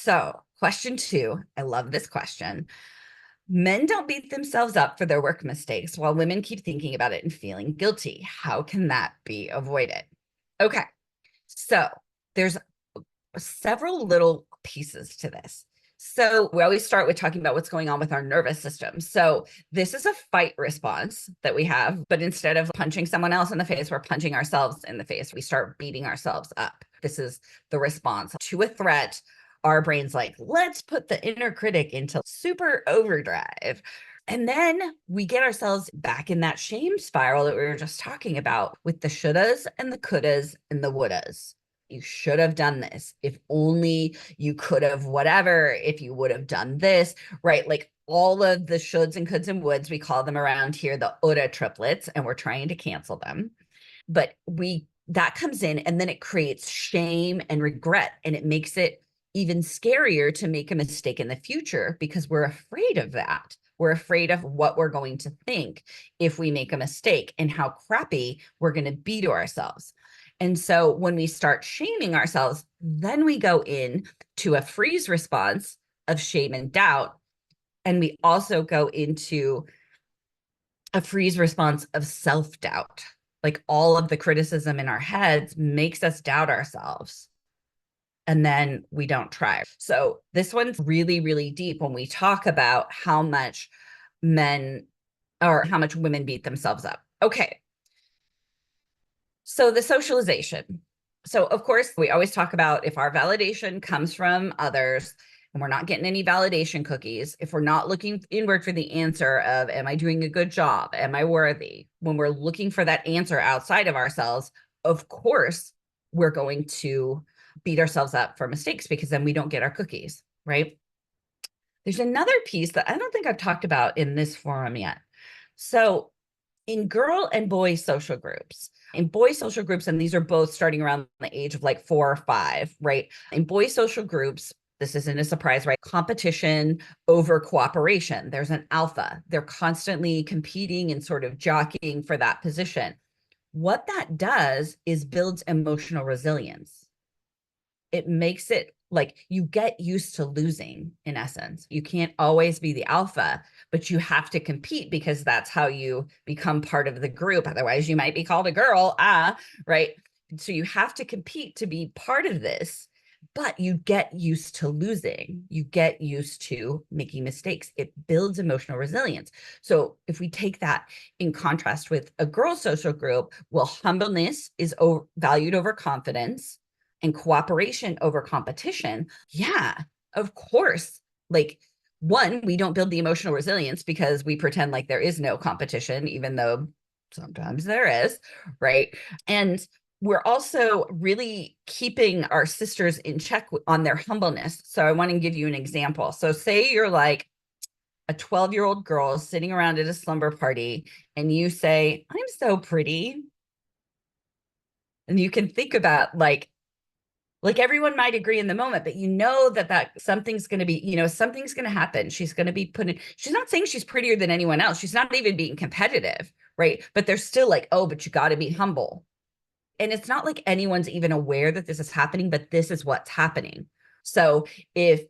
So, question two, I love this question. Men don't beat themselves up for their work mistakes while women keep thinking about it and feeling guilty. How can that be avoided? Okay, so there's several little pieces to this. So we always start with talking about what's going on with our nervous system. So this is a fight response that we have, but instead of punching someone else in the face, we're punching ourselves in the face. We start beating ourselves up. This is the response to a threat. Our brain's like, let's put the inner critic into super overdrive. And then we get ourselves back in that shame spiral that we were just talking about with the shouldas and the couldas and the wouldas. You should have done this. If only you could have, whatever, if you would have done this, right? Like all of the shoulds and coulds and woulds, we call them around here the OODA triplets, and we're trying to cancel them. But that comes in, and then it creates shame and regret, and it makes it even scarier to make a mistake in the future because we're afraid of that. We're afraid of what we're going to think if we make a mistake and how crappy we're going to be to ourselves. And so when we start shaming ourselves, then we go in to a freeze response of shame and doubt. And we also go into a freeze response of self-doubt. Like all of the criticism in our heads makes us doubt ourselves. And then we don't try. So this one's really, really deep when we talk about how much men or how much women beat themselves up. Okay. So the socialization. So of course, we always talk about if our validation comes from others and we're not getting any validation cookies, if we're not looking inward for the answer of, am I doing a good job? Am I worthy? When we're looking for that answer outside of ourselves, of course, we're going to beat ourselves up for mistakes because then we don't get our cookies, right? There's another piece that I don't think I've talked about in this forum yet. So in girl and boy social groups, in boy social groups, and these are both starting around the age of like 4 or 5, right? In boy social groups, this isn't a surprise, right? Competition over cooperation. There's an alpha. They're constantly competing and sort of jockeying for that position. What that does is builds emotional resilience. It makes it like you get used to losing in essence. You can't always be the alpha, but you have to compete because that's how you become part of the group. Otherwise, you might be called a girl, right? So you have to compete to be part of this, but you get used to losing. You get used to making mistakes. It builds emotional resilience. So if we take that in contrast with a girl social group, well, humbleness is valued over confidence and cooperation over competition. Yeah, of course. Like, one, we don't build the emotional resilience because we pretend like there is no competition, even though sometimes there is, right? And we're also really keeping our sisters in check on their humbleness. So I want to give you an example. So say you're like a 12-year-old girl sitting around at a slumber party and you say, I'm so pretty. And you can think about like everyone might agree in the moment, but you know that something's going to be, something's going to happen. She's going to be she's not saying she's prettier than anyone else. She's not even being competitive, right? But they're still like, oh, but you got to be humble. And it's not like anyone's even aware that this is happening, but this is what's happening. So if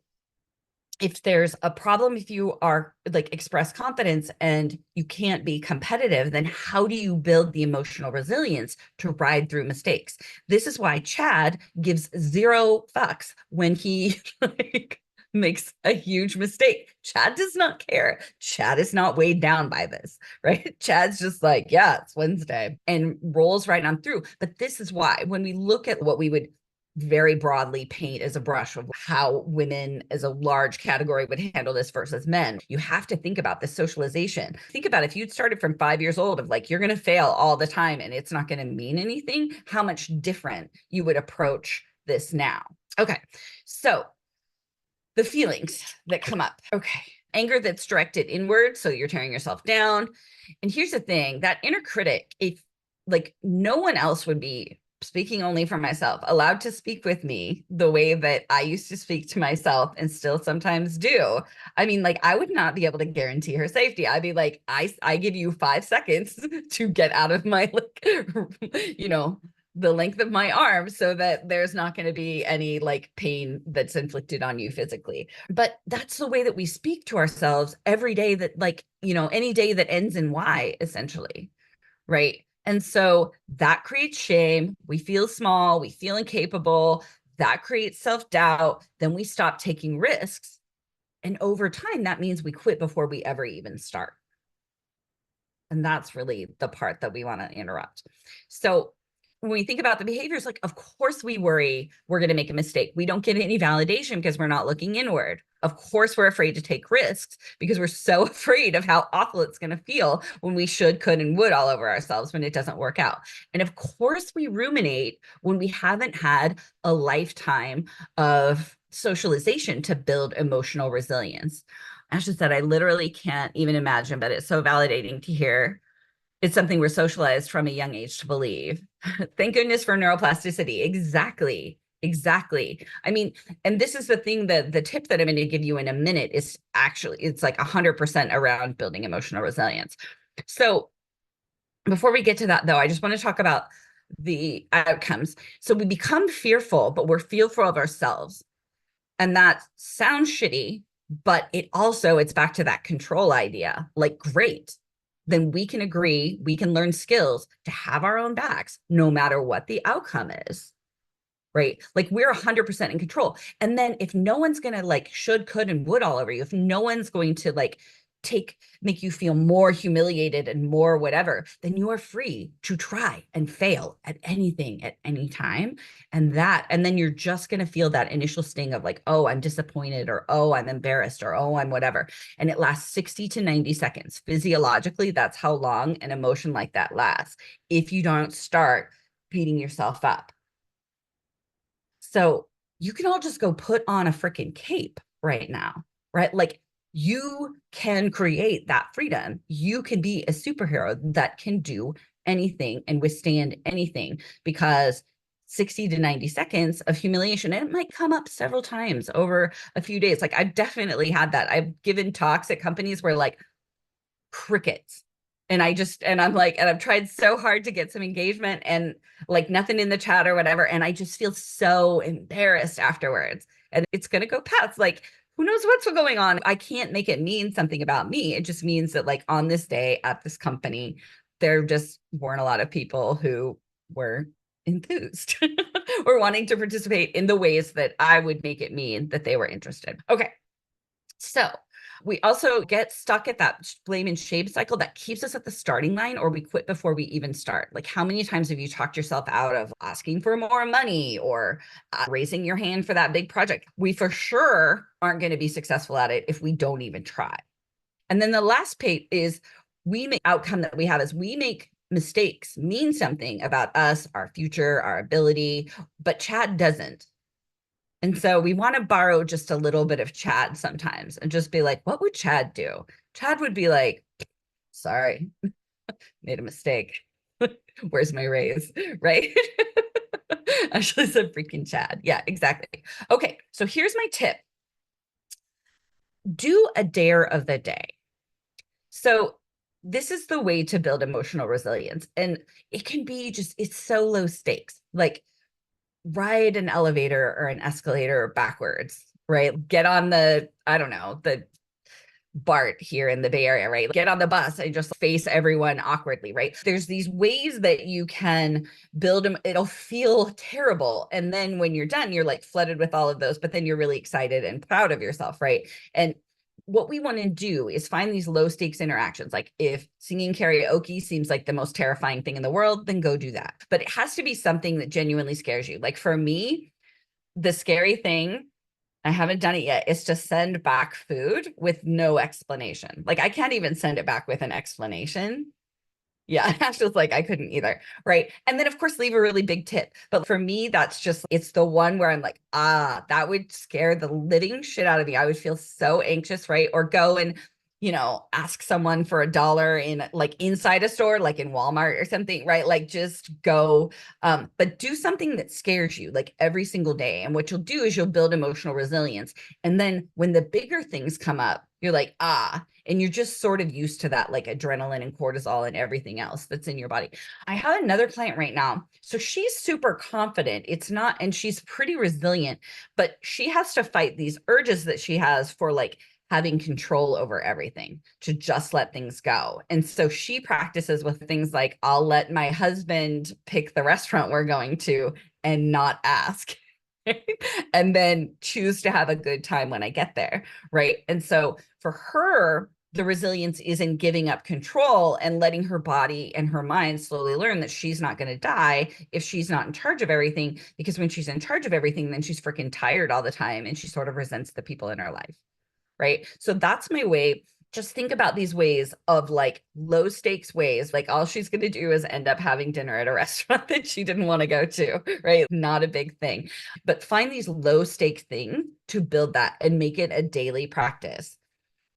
there's a problem, if you are like express confidence and you can't be competitive, then how do you build the emotional resilience to ride through mistakes? This is why Chad gives 0 fucks when he like makes a huge mistake. Chad does not care. Chad is not weighed down by this, right? Chad's just like, yeah, it's Wednesday and rolls right on through. But this is why when we look at what we would very broadly paint as a brush of how women as a large category would handle this versus men. You have to think about the socialization. Think about if you'd started from 5 years old of like, you're going to fail all the time and it's not going to mean anything, how much different you would approach this now. Okay. So the feelings that come up. Okay. Anger that's directed inward. So you're tearing yourself down. And here's the thing, that inner critic, if like no one else would be, speaking only for myself, allowed to speak with me the way that I used to speak to myself and still sometimes do. I mean, like, I would not be able to guarantee her safety. I'd be like, I give you 5 seconds to get out of my, like, the length of my arm so that there's not going to be any like pain that's inflicted on you physically. But that's the way that we speak to ourselves every day, that like, any day that ends in Y, essentially. Right. And so that creates shame. We feel small, we feel incapable. That creates self-doubt. Then we stop taking risks. And over time, that means we quit before we ever even start. And that's really the part that we want to interrupt. So when we think about the behaviors, like, of course we worry we're going to make a mistake. We don't get any validation because we're not looking inward. Of course we're afraid to take risks because we're so afraid of how awful it's going to feel when we should, could, and would all over ourselves when it doesn't work out. And of course we ruminate when we haven't had a lifetime of socialization to build emotional resilience. Asha said, I literally can't even imagine, but it's so validating to hear. It's something we're socialized from a young age to believe. Thank goodness for neuroplasticity. Exactly. Exactly. I mean, and this is the thing, that the tip that I'm going to give you in a minute is actually, it's like 100% around building emotional resilience. So before we get to that though, I just want to talk about the outcomes. So we become fearful, but we're fearful of ourselves. And that sounds shitty, but it's back to that control idea. Like, great, then we can agree, we can learn skills to have our own backs, no matter what the outcome is. Right? Like, we're 100% in control. And then if no one's going to like should, could, and would all over you, if no one's going to like make you feel more humiliated and more whatever, then you are free to try and fail at anything at any time. And then you're just going to feel that initial sting of like, oh, I'm disappointed, or oh, I'm embarrassed, or oh, I'm whatever. And it lasts 60 to 90 seconds. Physiologically, that's how long an emotion like that lasts if you don't start beating yourself up. So you can all just go put on a freaking cape right now, right? Like, you can create that freedom. You can be a superhero that can do anything and withstand anything, because 60 to 90 seconds of humiliation, and it might come up several times over a few days. Like, I've definitely had that. I've given talks at companies where like crickets, and I'm like, and I've tried so hard to get some engagement and like nothing in the chat or whatever, and I just feel so embarrassed afterwards. And it's going to go past, like, who knows what's going on. I can't make it mean something about me. It just means that like on this day at this company, there just weren't a lot of people who were enthused or wanting to participate in the ways that I would make it mean that they were interested. Okay. So we also get stuck at that blame and shame cycle that keeps us at the starting line, or we quit before we even start. Like, how many times have you talked yourself out of asking for more money, or raising your hand for that big project? We for sure aren't going to be successful at it if we don't even try. And then the last page is, outcome that we have is we make mistakes mean something about us, our future, our ability, but Chad doesn't. And so we want to borrow just a little bit of Chad sometimes and just be like, what would Chad do? Chad would be like, sorry, made a mistake. Where's my raise? Right? Actually said freaking Chad. Yeah, exactly. Okay, so here's my tip. Do a dare of the day. So this is the way to build emotional resilience. And it can be it's so low stakes. Like, ride an elevator or an escalator backwards, right? Get on the, I don't know, the BART here in the Bay Area, right? Get on the bus and just face everyone awkwardly, right? There's these ways that you can build them. It'll feel terrible. And then when you're done, you're like flooded with all of those, but then you're really excited and proud of yourself, right? And what we want to do is find these low stakes interactions. Like, if singing karaoke seems like the most terrifying thing in the world, then go do that. But it has to be something that genuinely scares you. Like, for me, the scary thing, I haven't done it yet, is to send back food with no explanation. Like, I can't even send it back with an explanation. Yeah, Ash was like, I couldn't either. Right. And then, of course, leave a really big tip. But for me, it's the one where I'm like, that would scare the living shit out of me. I would feel so anxious, right? Or go and ask someone for $1 in like inside a store, like in Walmart or something, right? Like just go, but do something that scares you like every single day. And what you'll do is you'll build emotional resilience. And then when the bigger things come up, you're like, and you're just sort of used to that, like adrenaline and cortisol and everything else that's in your body. I have another client right now. So she's super confident. It's not, and she's pretty resilient, but she has to fight these urges that she has for like having control over everything, to just let things go. And so she practices with things like, I'll let my husband pick the restaurant we're going to and not ask. And then choose to have a good time when I get there. Right. And so for her, the resilience is in giving up control and letting her body and her mind slowly learn that she's not going to die if she's not in charge of everything. Because when she's in charge of everything, then she's freaking tired all the time and she sort of resents the people in her life. Right. So that's my way. Just think about these ways of like low stakes ways. Like all she's going to do is end up having dinner at a restaurant that she didn't want to go to. Right. Not a big thing, but find these low stake things to build that and make it a daily practice.